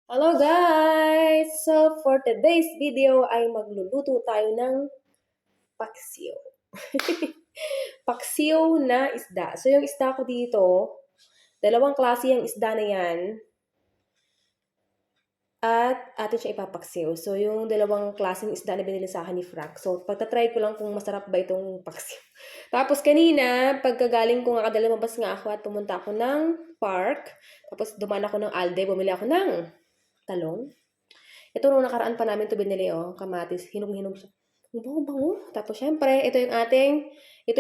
Hello guys! So for today's video ay magluluto tayo ng paksiw. Paksiw na isda. So yung isda ko dito, dalawang klase yung isda na yan. At atin siya ipapaksiw. So yung dalawang klaseng isda na binili sa akin ni Frank. So pagtatry ko lang kung masarap ba itong paksiw. Tapos kanina, pagkagaling ko nga kadali mabas nga ako at pumunta ako ng park. Tapos dumaan ako ng Alde, bumili ako ng talong. Ito nung nakaraan pa namin ito binili, kamatis. Hinog-hinog siya. Ang bango-bango. Tapos, syempre, ito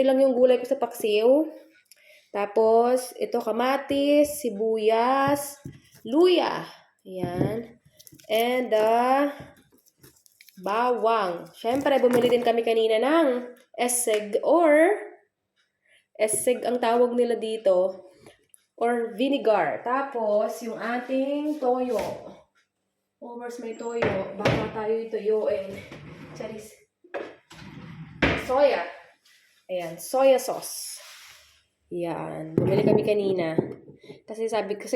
lang yung gulay ko sa paksiw. Tapos, ito kamatis, sibuyas, luya. Ayan. And, bawang. Syempre, bumili din kami kanina ng eseg ang tawag nila dito. Or vinegar. Tapos, yung ating toyo. Where's may toyo? Baka tayo ituyuin. Charis. Soya. Ayan, soya sauce. Yan. Bumili kami kanina. Kasi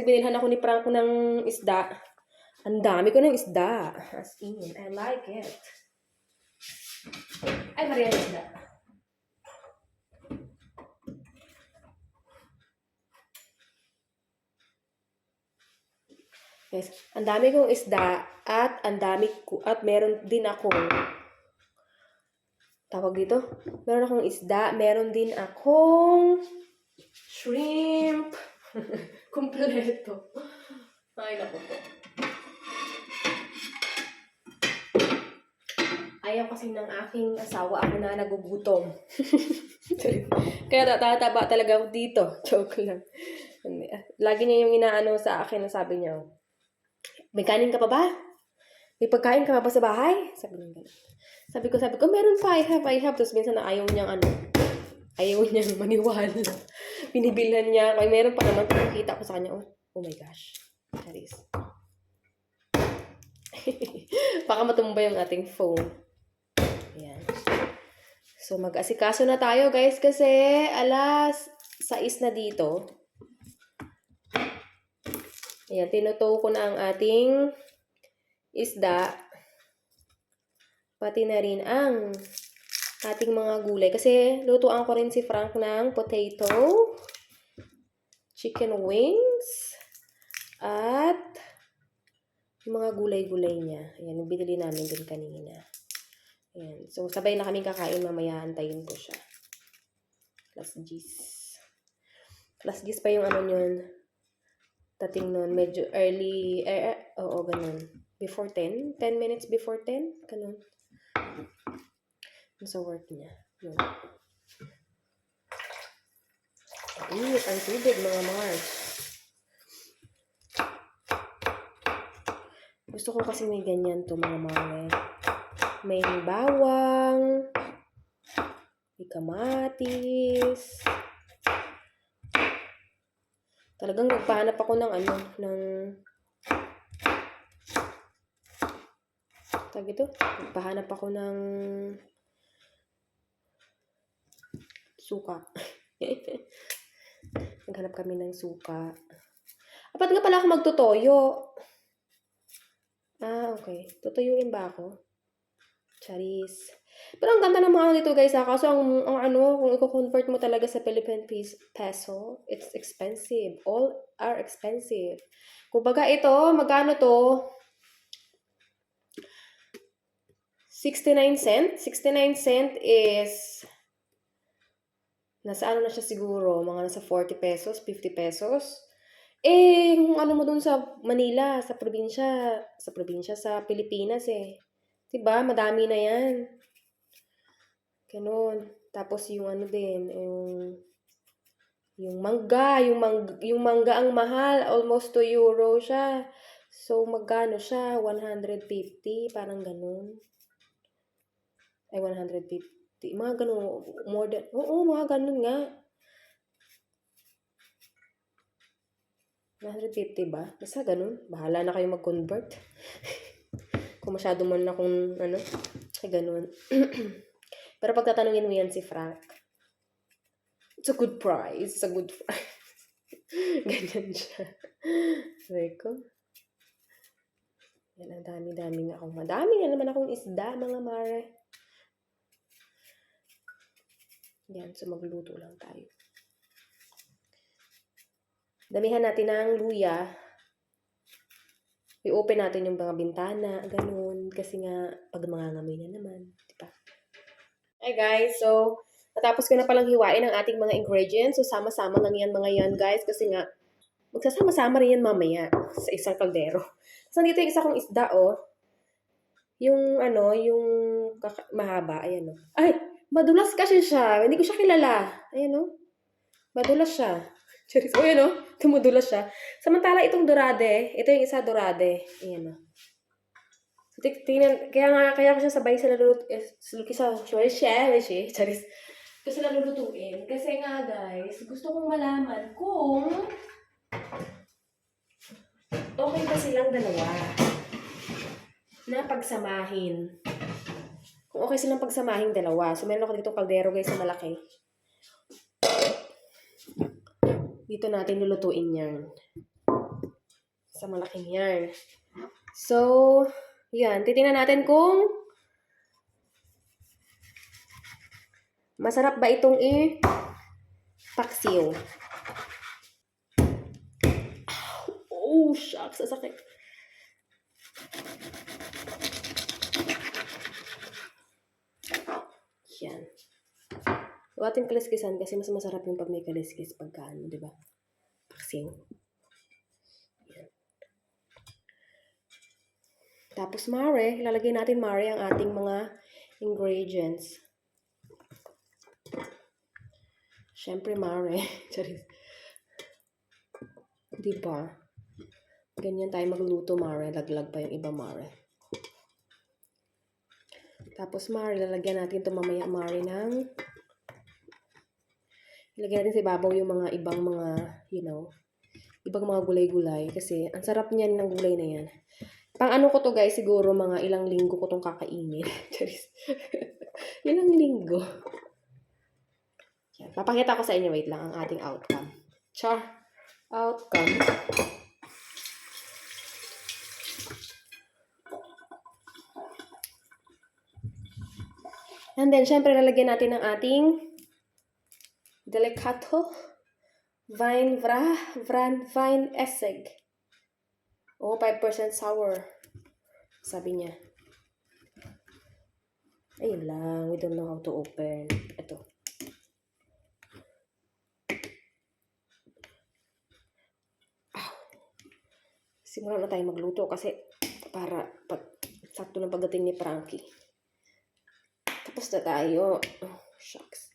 binilhan ako ni Franco ng isda. Ang dami ko ng isda. As in, I like it. Ay, Maria isda. Yes. Ang dami kong isda at meron din akong tawag dito. Meron akong isda, meron din akong shrimp. Kompleto. Ay, naku po. Ayaw kasi ng aking asawa ako na nagugutom. Kaya tataba talaga ako dito. Joke lang. Lagi niya yung inaano sa akin na sabi niya, may kanin ka pa ba? May pagkain ka pa ba sa bahay? Sabi niya gano'n. Sabi ko, meron pa, I have. Tapos minsan na ayaw niyang maniwala. Binibilhan niya. Kaya meron pa naman, nakita ko sa kanya, oh my gosh. Charis. Baka matumba yung ating phone. Ayan. So, mag-asikaso na tayo, guys, kasi alas 6 na dito. Ayan, tinutuo ko na ang ating isda. Pati na rin ang ating mga gulay. Kasi lutuan ko rin si Frank ng potato, chicken wings, at yung mga gulay-gulay niya. Ayan, binili namin din kanina. Ayan. So, sabay na kaming kakain mamaya. Antayin ko siya. Plus 10 pa yung ano yun. Dating nun, medyo early, oo, ganun. Before 10? 10 minutes before 10? Ganun. Sa work niya. Yun. Init ang tubig, mga Mars. Gusto ko kasi may ganyan to, mga Mars. May bawang, may kamatis. Talagang nagpahanap ako ng nagpahanap ako ng suka. Naghanap kami ng suka. Apat nga pala ako magtutoyo. Okay. Tutuyuin ba ako? Charis. Pero ang ganda ng mga dito, guys, Kaso kung i-convert mo talaga sa Philippine peso, it's expensive. All are expensive. Kumbaga ito, magkano to? 69 cent. 69 cent is nasa na siya siguro, mga nasa 40 pesos, 50 pesos. Kung ano mo dun sa Manila, sa Pilipinas Diba? Madami na yan. Ganun. Tapos yung yung mangga ang mahal. Almost 2 euro siya. So, magkano siya? 150. Parang ganun. Ay, 150. Mga ganun. Mga ganun nga. 150 ba? Basta ganun. Bahala na kayo mag-convert. Kung masyado man na kung ay ganun. Pero pagtatanungin mo yan si Frank, it's a good price. It's a good price. Ganyan siya. Sabi ko. Yan, ang dami-dami nga akong, madami nga naman akong isda, mga mare. Yan, so magluto lang tayo. Damihan natin ng luya. I-open natin yung mga bintana, ganun. Kasi nga, pag mangangamoy na naman, diba? Hi guys, so, natapos ko na palang hiwain ang ating mga ingredients. So, sama-sama lang yan mga yan, guys. Kasi nga, magsasama-sama rin yan mamaya sa isang kaldero. So, nandito yung isa kong isda, oh. Yung, yung mahaba, ayan, oh. Ay, madulas kasi siya. Hindi ko siya kilala. Ayan, oh. Madulas siya. Charis. O, yan, oh. Tumudulas siya. Samantala, itong dorade, ito yung isa dorade. Ayan, oh. So, tingnan, kaya ko siya sabay sa charis. Kasi lulutuin. Kasi nga, guys, gusto kong malaman kung okay ba silang dalawa na pagsamahin. Kung okay silang pagsamahin dalawa. So, meron ako dito kaldero, guys, sa malaki. Dito natin lulutuin yan. Sa malaking yan. So, yan. Titingnan natin kung masarap ba itong paksiw. Oh, shucks. Sasakit. Yan. Huwag ating kaliskisan kasi mas masarap yung pag may kaliskis pagka di ba? Paksiw. Yan. Tapos mare, ilalagay natin mare ang ating mga ingredients. Siyempre mare. Charis. Diba? Ganyan tayo magluto mare. Laglag pa yung iba mare. Tapos mare, lalagyan natin ito mamaya mare ng ilagyan natin sa ibabaw yung mga ibang mga, ibang mga gulay-gulay. Kasi ang sarap niyan ng gulay na yan. Pang ano ko to guys, siguro mga ilang linggo ko tong kakainin. Charis. Ilang linggo. Yan. Papakita ko sa inyo, wait lang, ang ating outcome. Char. Outcome. And then, syempre, lalagyan natin ng ating delicato vine essig. Oh, 5% sour. Sabi niya. Ayun lang. We don't know how to open. Ito. Simulan na tayo magluto kasi para sakto ng pagdating ni Frankie. Tapos na tayo. Oh, shucks.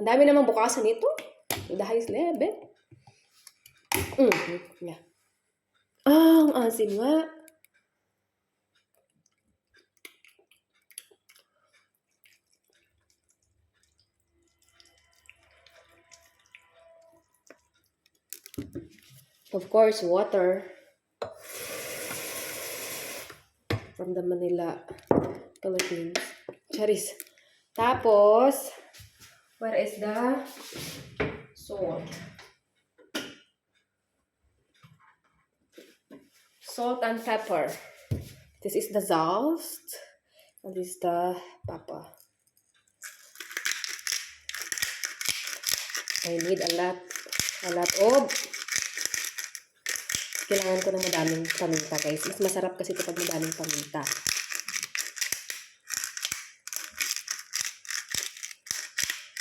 Ang dami namang bukasan nito. To the highest level. Yeah. Ang asim nga. Of course, water. From the Manila, Philippines. Charis. Tapos, where is the salt? Salt and pepper. This is the zest. And this is the papa. I need a lot of. Kailangan ko ng madaming paminta, guys. Mas masarap kasi ito pag madaming paminta.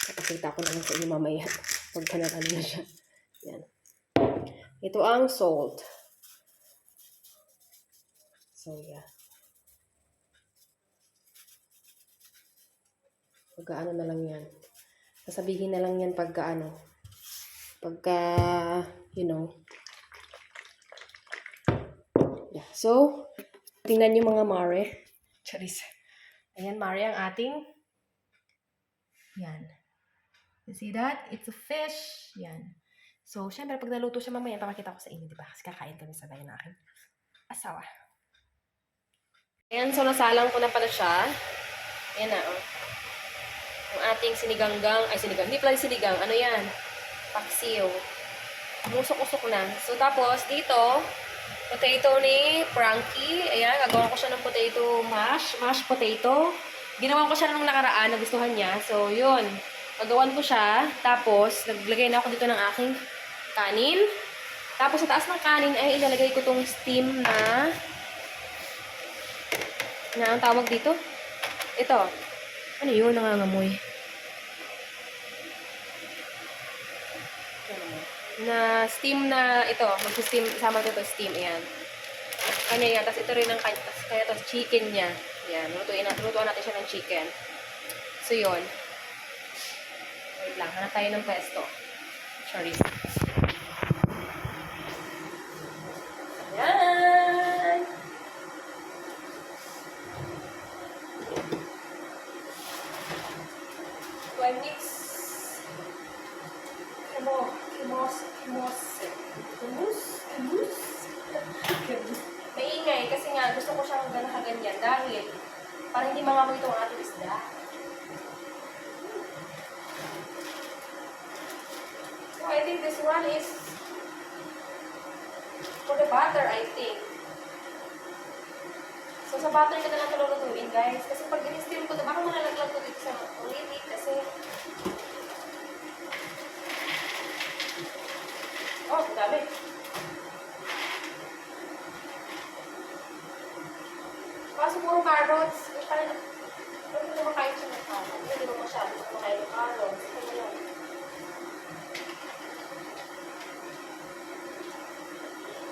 Papakita ko naman sa inyo mamaya pagka na siya. Yan. Ito ang salt. So, yeah. Pagka na lang yan. Sasabihin na lang yan pagka Yeah. So, tingnan nyo mga mare. Charis. Ayan, mare, ang ating. Yan. You see that? It's a fish. Yan. So, syempre, pag naluto siya mamaya, papakita ko sa inyo, diba? Kasi kakain kami sabay ng aking asawa. Ayan, so nasalang ko na pala siya. Ayan na, oh. Ang ating siniganggang, hindi pala sinigang. Ano yan? Paksiw. Musok-usok na. So, tapos, dito, Potato ni Frankie. Ayan, gagawa ko siya ng potato mash. Mashed potato. Ginawa ko siya nung nakaraan, nagustuhan niya. So, yun. Gagawan ko siya. Tapos, naglagay na ako dito ng aking kanin. Tapos, sa taas ng kanin ay ilalagay ko tong steam na ang tawag dito. Ito. Ano yun? Nangangamoy. Na steam na ito. Mag-steam. Sama ito steam. Ayan. Kanya yan. Tapos ito rin ang kanya. Tapos kaya ito chicken niya. Ayan. Lutuan natin siya ng chicken. So, yun. Wait lang. Hanap tayo ng pesto. Sorry. Ayan. So, I mix. Maingay kasi nga gusto ko siyang ganyan dahil para hindi mangamoy itong ating isda. So I think this one is for the butter, I think. So sa butter ko na lang ito lutuin, guys. Kasi pag in-steam ko ito, baka malalaglag ko dito sa ulit kasi oh, dami. Kaso puro carrots. Ano naman kain siya ng carrots? Hindi mo masyado kumakain ng carrots. Ano yun?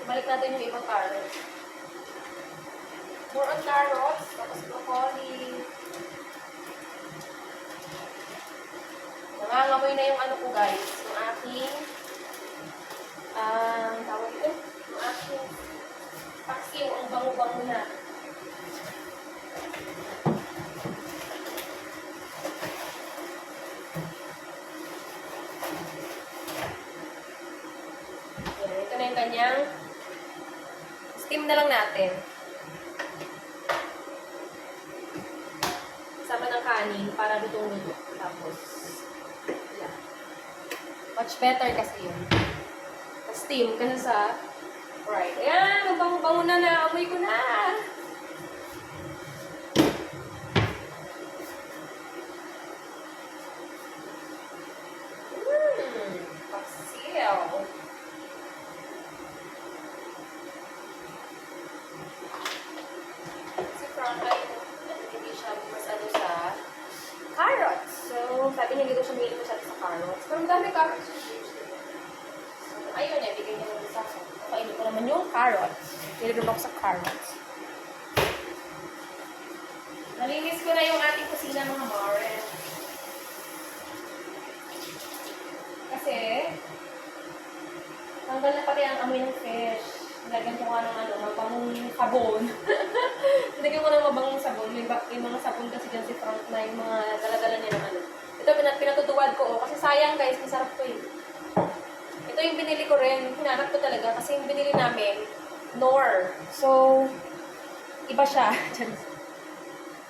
Balik natin yung ibang carrots. More on carrots. Tapos broccoli. Nangangamoy na yung ano ko, guys. Yung aking tawag ito? Yung aking paksiw. Ang bango-bango na. Ito na yung kanyang steam na lang natin. Sama ng kanin para lutong-luto. Tapos, yeah. Much better kasi yun. Steam kasi sa fried. Ayan, mabango-bango na na. Amoy ko na. Paksiw. Si Frank ay hindi siya masalo sa carrots. So, sabi niya dito siya mahilig masyado sa carrots. Pero dami carrots. So, ayun eh, bigyan niya ng isa ko. Kainin ko naman yung carrots. Mahilig ako sa carrots. Nalinis ko na yung ating kusina, mga mare. Kasi, tanggal na pati ang amoy ng fish. Nilagyan ko nga ng mabangong sabon. Nilagyan ko ng mabangong sabon. May mga sabon kasi dyan si Frank na yung mga dala-dala niya ng Ito, pinatutuwad ko. Kasi sayang guys, masarap to eh. Ito yung binili ko rin. Hinanap ko talaga kasi yung binili namin, Knorr. So, iba siya.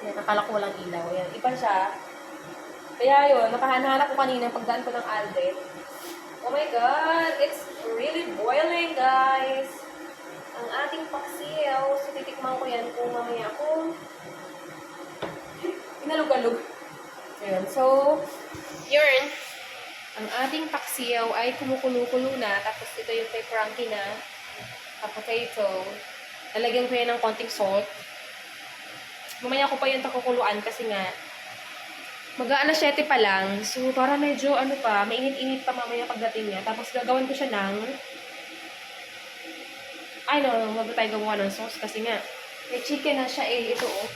Ayan, nakala ko walang ilaw. Ayan, iba siya. Kaya yun, nakahanap ko kanina pagdaan ko ng Alden. Oh my God! It's really boiling, guys! Ang ating paksiw. So, titikman ko yan kung mamaya ako inalug-alug. Ayan. So, yun. Ang ating paksiw ay kumukulo-kulo na. Tapos, ito yung kay Frankie na potato. Lalagyan ko yan ng konting salt. Mamaya ko pa yung takukuluan kasi nga mag-aalas 7 pa lang. So, para medyo, mainit-init pa mamaya pagdating niya. Tapos, gagawin ko siya ng wag na tayo gawa ng sauce kasi nga, may chicken na siya eh. Ito oh.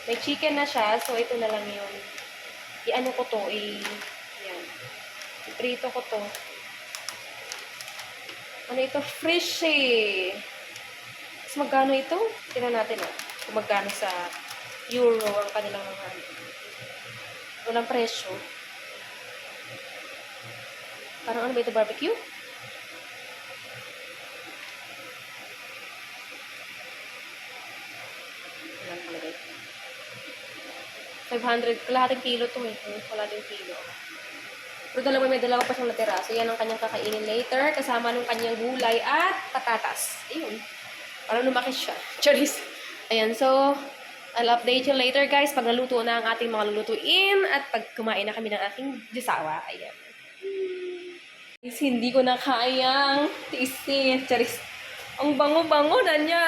May chicken na siya. So, ito na lang yun. I-ano ko to yan. I-prito ko to. Ano ito? Fresh eh. Tapos, magkano ito? Tignan natin kung magkano sa euro ang kanilang walang presyo. Parang ano ba ito? Barbecue? Walang palagay. 500. Kalahating kilo to eh. Kalahating kilo. Pero may dalawa pa siyang natira. So, yan ang kanyang kakainin later. Kasama ng kanyang gulay at patatas. Ayun. Para lumaki siya. Charis. Ayan, so, I'll update you later, guys, pag naluto na ang ating mga lulutuin at pag kumain na kami ng aking disawa. Ayan. Guys, hindi ko na kayang tiisin. Charis. Ang bango-bango na niya.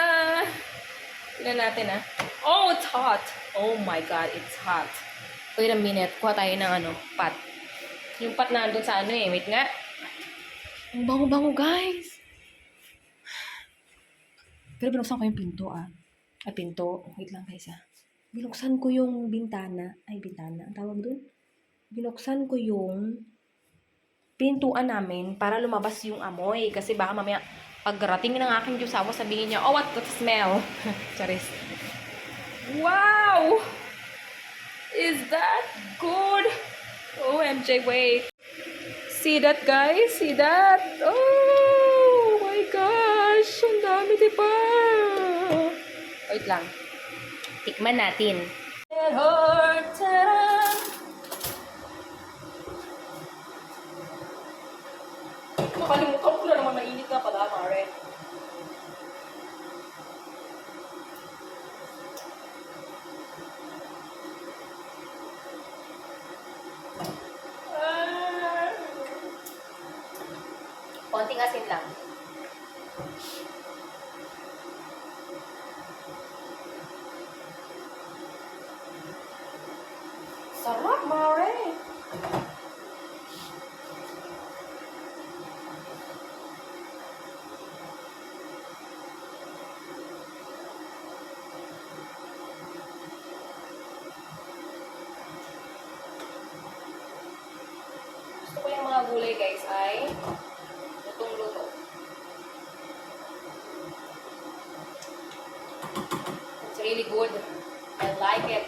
Tignan natin, ah. Oh, it's hot. Oh my God, it's hot. Wait a minute. Kuha tayo ng pat. Yung pat na andun sa Wait nga. Ang bango-bango, guys. Pero binuksan ko yung pinto, ah. Ay, pinto. Wait lang, guys, ah. Binuksan ko yung bintana. Ay, bintana. Ang tawag dun? Binuksan ko yung pintuan namin para lumabas yung amoy. Kasi baka mamaya, pagdating ng aking Diyosawa, sabihin niya, oh, what the smell? Charis. Wow! Is that good? OMG, wait. See that, guys? See that? Oh my gosh! Ang dami, diba? Wait lang. Tikman natin. Makalimutan ko na naman mainit na pala, Mare. Konting asin lang. Sarap, Mare! Gusto ko yung mga gulay, guys, ay lutong-luto. It's really good. I like it.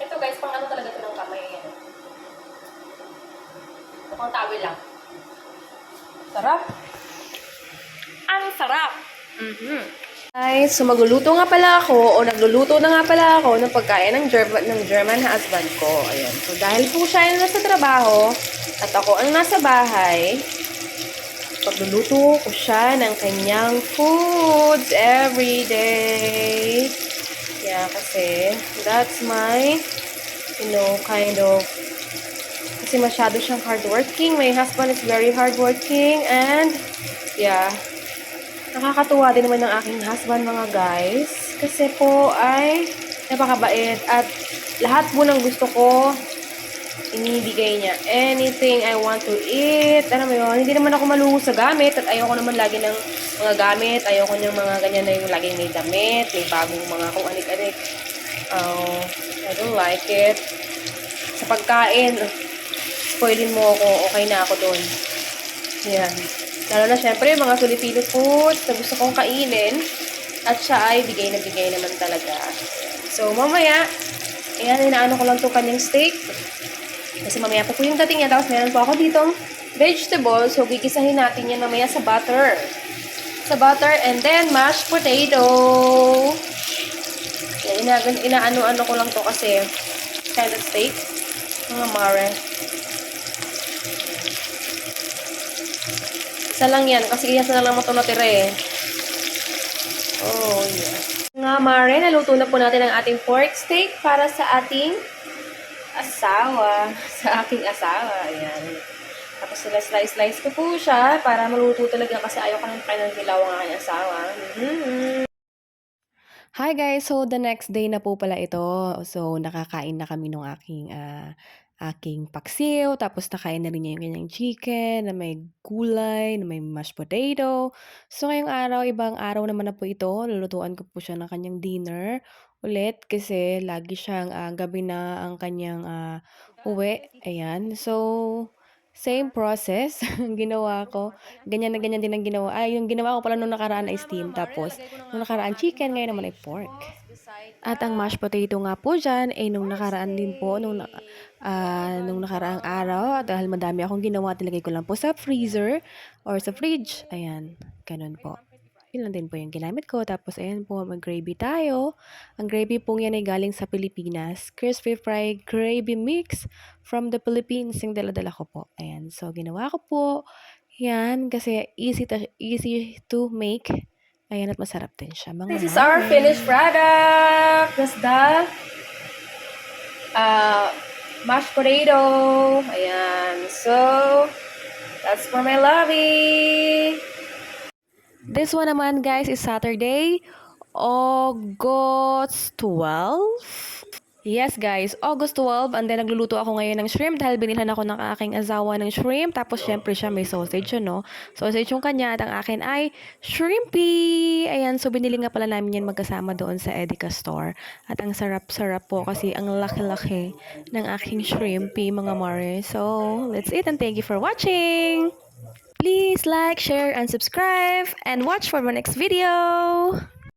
Ito, guys, pang ano talaga ito ng kamay. Mukhang tawil lang. Sarap. Ang sarap! Guys, so magluluto nga pala ako o nagluluto na nga pala ako ng pagkain ng German husband ko. Ayan. So dahil po siya ay nasa trabaho at ako ang nasa bahay, pagluluto ko siya ng kanyang foods every day. Yeah, kasi that's my, kind of, kasi masyado siyang hardworking. My husband is very hardworking and, yeah, nakakatuwa din naman ng aking husband, mga guys. Kasi po ay napakabait at lahat po ng gusto ko, inibigay niya. Anything I want to eat. Alam mo yun, hindi naman ako maluho sa gamit at ayoko naman lagi ng mga gamit. Ayoko niyang mga ganyan na yung laging may damit, may bagong mga kung anik-anik. I don't like it. Sa pagkain, spoilin mo ako, okay na ako doon. Yan. Lalo na syempre, mga Filipino foods na gusto kong kainin. At siya ay bigay na bigay naman talaga. So, mamaya, ayan, inaano ko lang to kanyang steak. Kasi mamaya po yung dating niya. Tapos meron po ako ditong vegetables. So, gigisahin natin yan mamaya sa butter. Sa butter and then mashed potato. Yan, inaano-ano ko lang to kasi kind of steak. Mga mare. Isa lang yan. Kasi isa na lang mo ito natira eh. Oh, yeah. Nga mare, naluto na po natin ang ating pork steak para sa ating asawa. Sa aking asawa. Ayan. Tapos sila slice-slice ko po siya para maluto talaga kasi ayaw ko ng kain ng dilaw ang aking asawa. Hi guys! So, the next day na po pala ito. So, nakakain na kami nung aking paksiw. Tapos, nakain na rin niya yung kanyang chicken na may gulay, na may mashed potato. So, ngayong araw, ibang araw naman na po ito. Lulutuan ko po siya ng kanyang dinner ulit kasi lagi siyang gabi na ang kanyang uwi. Ayan. So, same process ang ginawa ko. Ganyan na ganyan din ang ginawa. Ay, yung ginawa ko pala nung nakaraan ay steam. Tapos, nung nakaraan chicken, ngayon naman ay pork. At ang mashed potato nga po dyan, ay nung nakaraan din po, nung nakaraang araw, dahil madami akong ginawa, nilagay ko lang po sa freezer or sa fridge. Ayan, ganun po. Yun lang din po yung ginamit ko. Tapos ayan po, mag-gravy tayo. Ang gravy po yan ay galing sa Pilipinas. Crispy fried gravy mix from the Philippines. Yung dala-dala ko po. Ayan. So, ginawa ko po. Yan. Kasi easy to make. Ayan, at masarap din siya. Mga This is our finished product. That's the mashed potato. Ayan. So, that's for my lovey. This one naman, guys, is Saturday, August 12. Yes, guys, August 12. And then, nagluluto ako ngayon ng shrimp dahil binilhan ako ng aking asawa ng shrimp. Tapos, syempre siya may sausage yun, no? Sausage yung kanya at ang akin ay shrimpy. Ayan, so binili nga pala namin yan magkasama doon sa Edeka store. At ang sarap-sarap po kasi ang laki-laki ng aking shrimpy, mga mare. So, let's eat and thank you for watching! Please like, share, and subscribe, and watch for my next video!